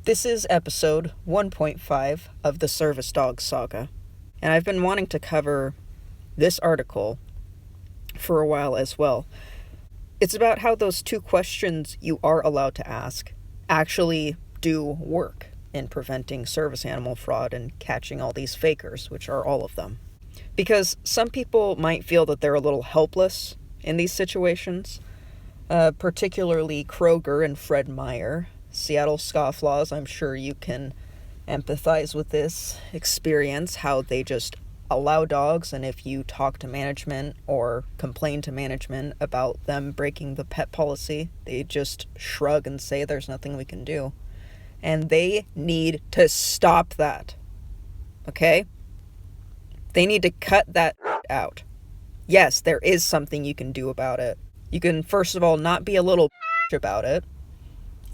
This is episode 1.5 of the Service Dog Saga, and I've been wanting to cover this article for a while as well. It's about how those two questions you are allowed to ask actually do work in preventing service animal fraud and catching all these fakers, which are all of them. Because some people might feel that they're a little helpless in these situations, particularly Kroger and Fred Meyer. Seattle scofflaws, I'm sure you can empathize with this experience, how they just allow dogs, and if you talk to management or complain to management about them breaking the pet policy, they just shrug and say there's nothing we can do. And they need to stop that. Okay? They need to cut that out. Yes, there is something you can do about it. You can, first of all, not be a little about it.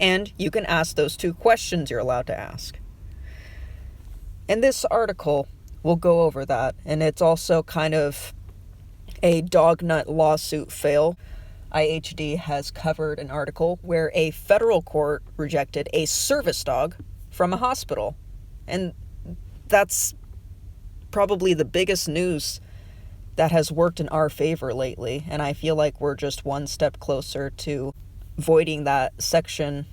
And you can ask those two questions you're allowed to ask. And this article will go over that. And it's also kind of a dog nut lawsuit fail. IHD has covered an article where a federal court rejected a service dog from a hospital. And that's probably the biggest news that has worked in our favor lately. And I feel like we're just one step closer to voiding that section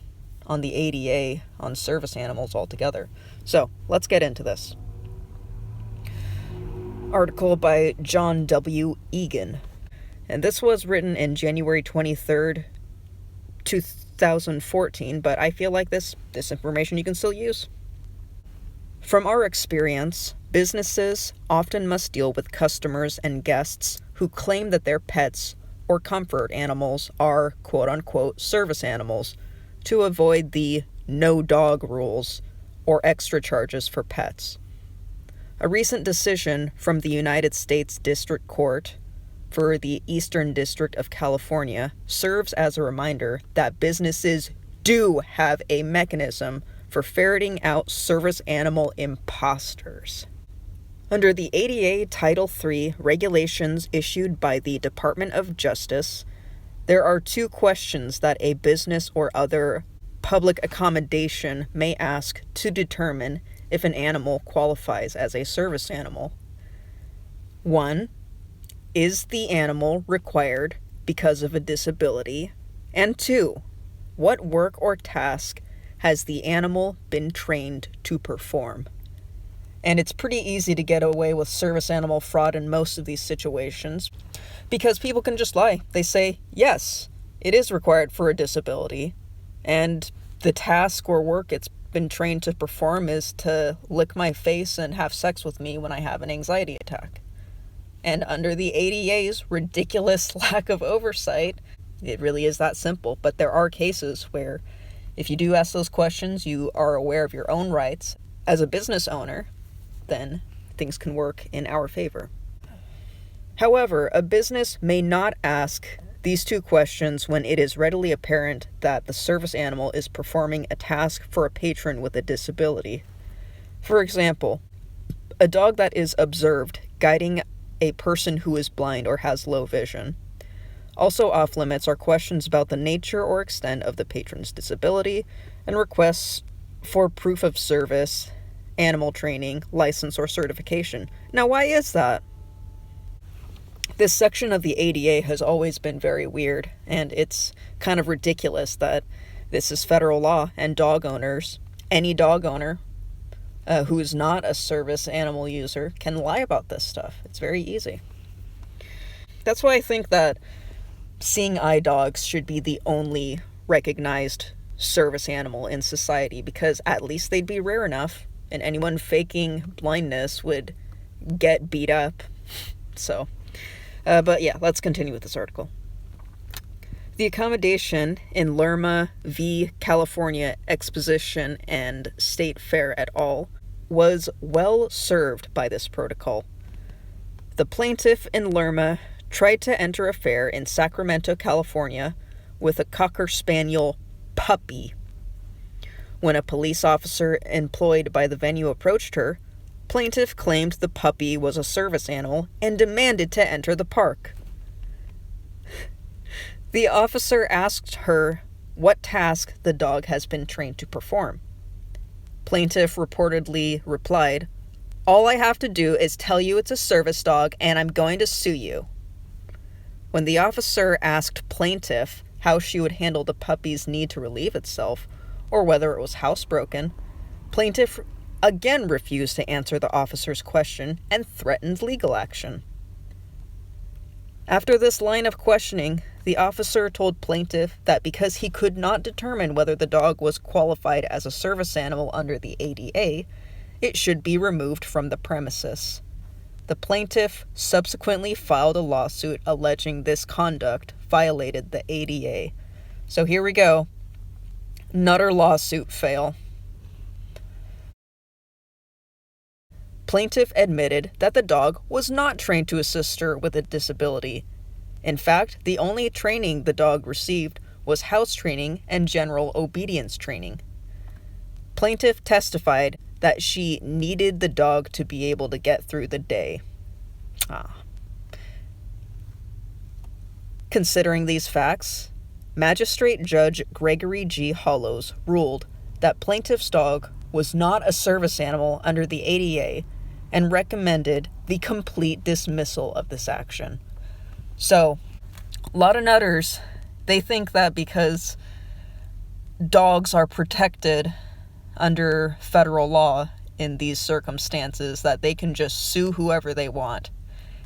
on the ADA on service animals altogether. So, let's get into this. Article by John W. Egan. And this was written in January 23rd, 2014, but I feel like this information you can still use. From our experience, businesses often must deal with customers and guests who claim that their pets or comfort animals are quote-unquote service animals to avoid the no dog rules or extra charges for pets. A recent decision from the United States District Court for the Eastern District of California serves as a reminder that businesses do have a mechanism for ferreting out service animal imposters. Under the ADA Title III regulations issued by the Department of Justice, there are two questions that a business or other public accommodation may ask to determine if an animal qualifies as a service animal. 1. Is the animal required because of a disability? And 2. What work or task has the animal been trained to perform? And it's pretty easy to get away with service animal fraud in most of these situations because people can just lie. They say, yes, it is required for a disability, and the task or work it's been trained to perform is to lick my face and have sex with me when I have an anxiety attack. And under the ADA's ridiculous lack of oversight, it really is that simple. But there are cases where if you do ask those questions, you are aware of your own rights as a business owner, then things can work in our favor. However, a business may not ask these two questions when it is readily apparent that the service animal is performing a task for a patron with a disability. For example, a dog that is observed guiding a person who is blind or has low vision. Also off limits are questions about the nature or extent of the patron's disability and requests for proof of service, animal training, license, or certification. Now, why is that? This section of the ADA has always been very weird, and it's kind of ridiculous that this is federal law, and dog owners, any dog owner who is not a service animal user, can lie about this stuff. It's very easy. That's why I think that seeing eye dogs should be the only recognized service animal in society, because at least they'd be rare enough, and anyone faking blindness would get beat up. So, but yeah, let's continue with this article. The accommodation in Lerma v. California Exposition and State Fair et al. Was well served by this protocol. The plaintiff in Lerma tried to enter a fair in Sacramento, California, with a Cocker Spaniel puppy. When a police officer employed by the venue approached her, plaintiff claimed the puppy was a service animal and demanded to enter the park. The officer asked her what task the dog has been trained to perform. Plaintiff reportedly replied, "All I have to do is tell you it's a service dog and I'm going to sue you." When the officer asked plaintiff how she would handle the puppy's need to relieve itself, or whether it was housebroken, plaintiff again refused to answer the officer's question and threatened legal action. After this line of questioning, the officer told plaintiff that because he could not determine whether the dog was qualified as a service animal under the ADA, it should be removed from the premises. The plaintiff subsequently filed a lawsuit alleging this conduct violated the ADA. So here we go. Nutter lawsuit fail. Plaintiff admitted that the dog was not trained to assist her with a disability. In fact, the only training the dog received was house training and general obedience training. Plaintiff testified that she needed the dog to be able to get through the day. Considering these facts, Magistrate Judge Gregory G. Hollows ruled that plaintiff's dog was not a service animal under the ADA and recommended the complete dismissal of this action. So, a lot of nutters, they think that because dogs are protected under federal law in these circumstances that they can just sue whoever they want.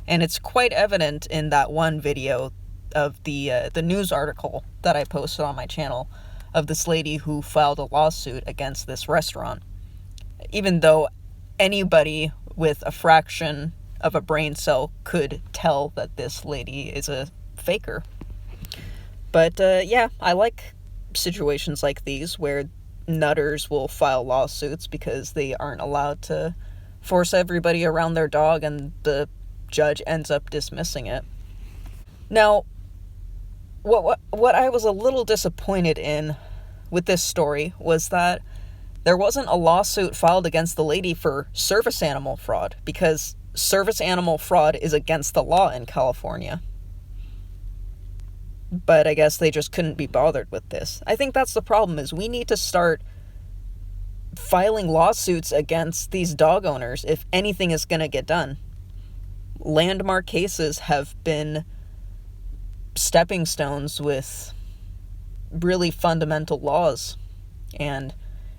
And it's quite evident in that one video of the news article that I posted on my channel of this lady who filed a lawsuit against this restaurant. Even though anybody with a fraction of a brain cell could tell that this lady is a faker. But yeah, I like situations like these where nutters will file lawsuits because they aren't allowed to force everybody around their dog and the judge ends up dismissing it. Now, what I was a little disappointed in with this story was that there wasn't a lawsuit filed against the lady for service animal fraud, because service animal fraud is against the law in California. But I guess they just couldn't be bothered with this. I think that's the problem, is we need to start filing lawsuits against these dog owners if anything is going to get done. Landmark cases have been stepping stones with really fundamental laws, and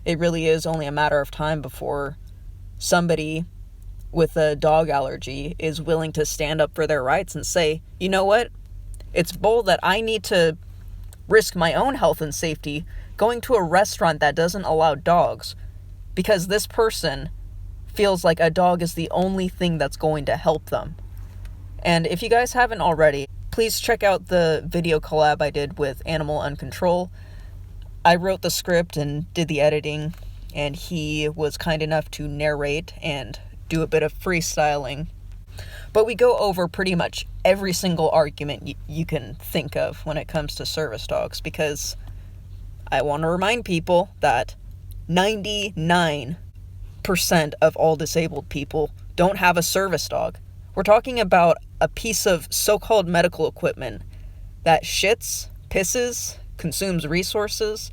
it really is only a matter of time before somebody with a dog allergy is willing to stand up for their rights and say, you know what, it's bold that I need to risk my own health and safety going to a restaurant that doesn't allow dogs because this person feels like a dog is the only thing that's going to help them. And if you guys haven't already, please check out the video collab I did with Animal Uncontrol. I wrote the script and did the editing, and he was kind enough to narrate and do a bit of freestyling. But we go over pretty much every single argument you can think of when it comes to service dogs, because I want to remind people that 99% of all disabled people don't have a service dog. We're talking about a piece of so-called medical equipment that shits, pisses, consumes resources,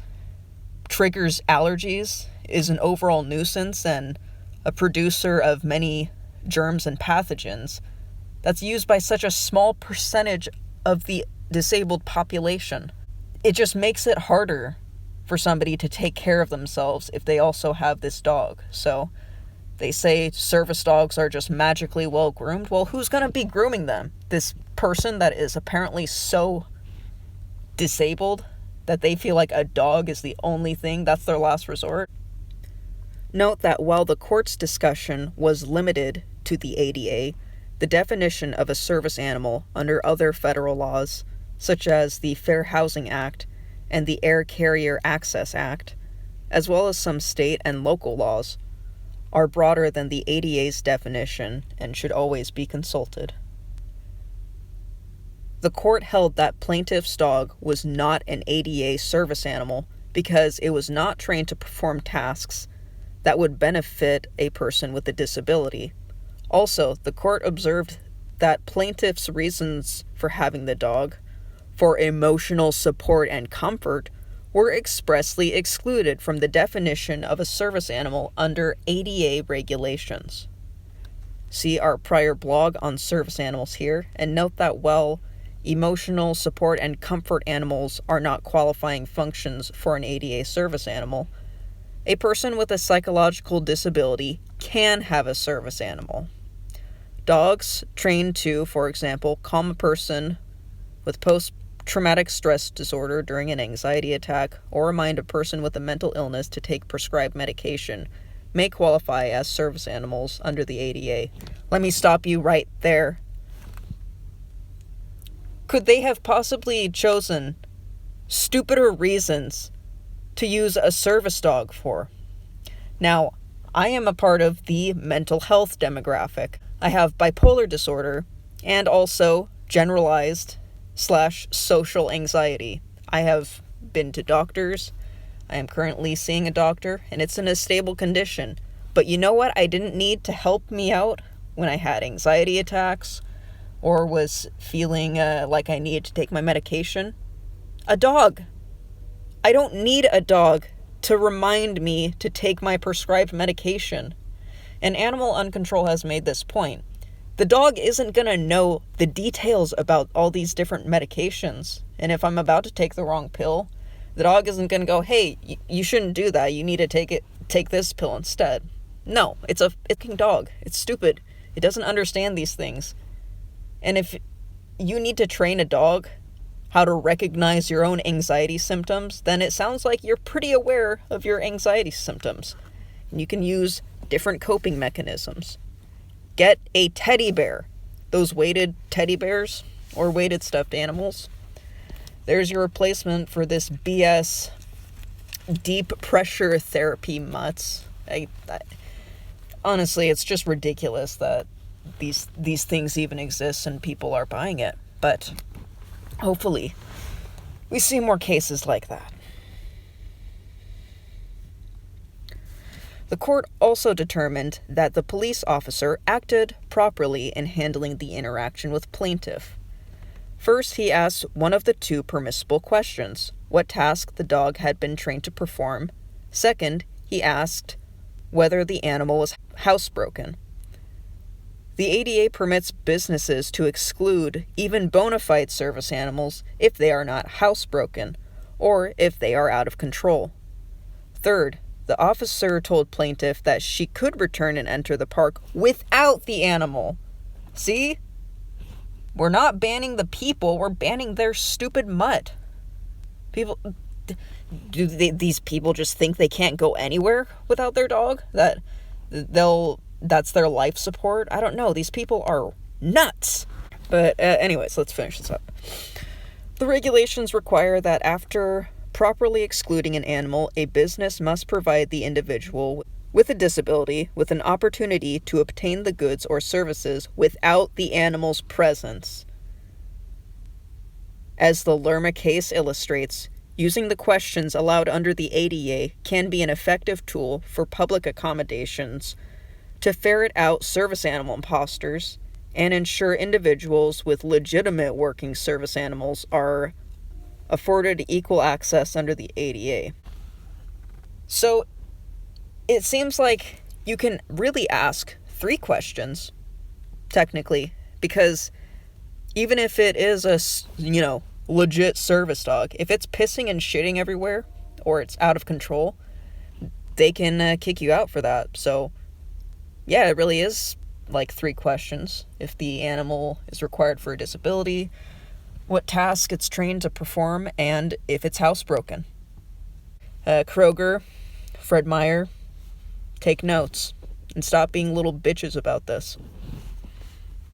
triggers allergies, is an overall nuisance, and a producer of many germs and pathogens that's used by such a small percentage of the disabled population. It just makes it harder for somebody to take care of themselves if they also have this dog. So they say service dogs are just magically well groomed. Well, who's going to be grooming them? This person that is apparently so disabled that they feel like a dog is the only thing, that's their last resort. Note that while the court's discussion was limited to the ADA, the definition of a service animal under other federal laws, such as the Fair Housing Act and the Air Carrier Access Act, as well as some state and local laws, are broader than the ADA's definition and should always be consulted. The court held that plaintiff's dog was not an ADA service animal because it was not trained to perform tasks that would benefit a person with a disability. Also, the court observed that plaintiff's reasons for having the dog, for emotional support and comfort, were expressly excluded from the definition of a service animal under ADA regulations. See our prior blog on service animals here, and note that while emotional support and comfort animals are not qualifying functions for an ADA service animal, a person with a psychological disability can have a service animal. Dogs trained to, for example, calm a person with post-traumatic stress disorder during an anxiety attack, or remind a person with a mental illness to take prescribed medication, may qualify as service animals under the ADA. Let me stop you right there. Could they have possibly chosen stupider reasons to use a service dog for? Now, I am a part of the mental health demographic. I have bipolar disorder and also generalized/social anxiety. I have been to doctors. I am currently seeing a doctor, and it's in a stable condition. But you know what I didn't need to help me out when I had anxiety attacks or was feeling like I needed to take my medication? A dog. I don't need a dog to remind me to take my prescribed medication. And Animal Uncontrol has made this point. The dog isn't going to know the details about all these different medications. And if I'm about to take the wrong pill, the dog isn't going to go, hey, you shouldn't do that. You need to take this pill instead. No, it's a fucking dog. It's stupid. It doesn't understand these things. And if you need to train a dog how to recognize your own anxiety symptoms, then it sounds like you're pretty aware of your anxiety symptoms. And you can use different coping mechanisms. Get a teddy bear. Those weighted teddy bears or weighted stuffed animals. There's your replacement for this BS deep pressure therapy mutts. Honestly, it's just ridiculous that these things even exist and people are buying it. But hopefully, we see more cases like that. The court also determined that the police officer acted properly in handling the interaction with plaintiff. First, he asked one of the two permissible questions, what task the dog had been trained to perform. Second, he asked whether the animal was housebroken. The ADA permits businesses to exclude even bona fide service animals if they are not housebroken or if they are out of control. Third, the officer told plaintiff that she could return and enter the park without the animal. See? We're not banning the people, we're banning their stupid mutt. These people just think they can't go anywhere without their dog? That's their life support? I don't know. These people are nuts. But anyways, let's finish this up. The regulations require that after properly excluding an animal, a business must provide the individual with a disability with an opportunity to obtain the goods or services without the animal's presence. As the Lerma case illustrates, using the questions allowed under the ADA can be an effective tool for public accommodations to ferret out service animal imposters and ensure individuals with legitimate working service animals are afforded equal access under the ADA. So, it seems like you can really ask 3 questions, technically, because even if it is a, legit service dog, if it's pissing and shitting everywhere, or it's out of control, they can kick you out for that. So, yeah, it really is like 3 questions. If the animal is required for a disability, what task it's trained to perform, and if it's housebroken. Kroger, Fred Meyer, take notes and stop being little bitches about this.